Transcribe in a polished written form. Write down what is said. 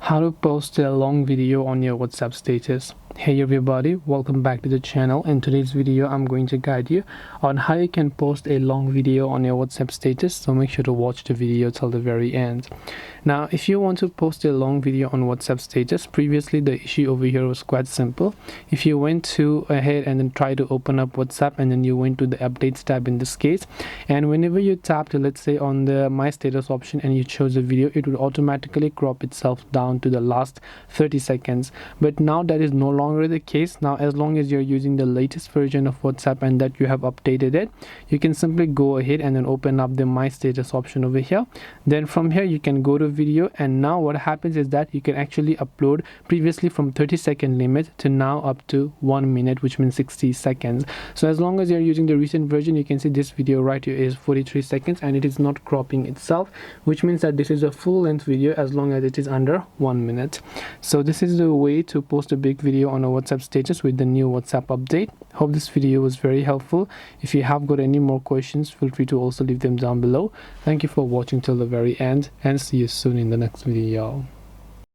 How to post a long video on your WhatsApp status. Hey everybody, welcome back to the channel. In today's video I'm going to guide you on how you can post a long video on your WhatsApp status, so make sure to watch the video till the very end. Now if you want to post a long video on WhatsApp status, previously the issue over here was quite simple. If you went to ahead and then try to open up WhatsApp and then you went to the updates tab in this case, and whenever you tapped, let's say, on the my status option and you chose a video, it would automatically crop itself down to the last 30 seconds. But now that is no longer the case. Now as long as you're using the latest version of WhatsApp and that you have updated it, you can simply go ahead and then open up the my status option over here. Then from here you can go to video, and now what happens is that you can actually upload previously from 30-second limit to now up to 1 minute, which means 60 seconds. So as long as you're using the recent version, you can see this video right here is 43 seconds and it is not cropping itself, which means that this is a full-length video as long as it is under 1 minute. So this is the way to post a big video on a WhatsApp status with the new WhatsApp update. Hope this video was very helpful. If you have got any more questions, feel free to also leave them down below. Thank you for watching till the very end, and see you soon in the next video.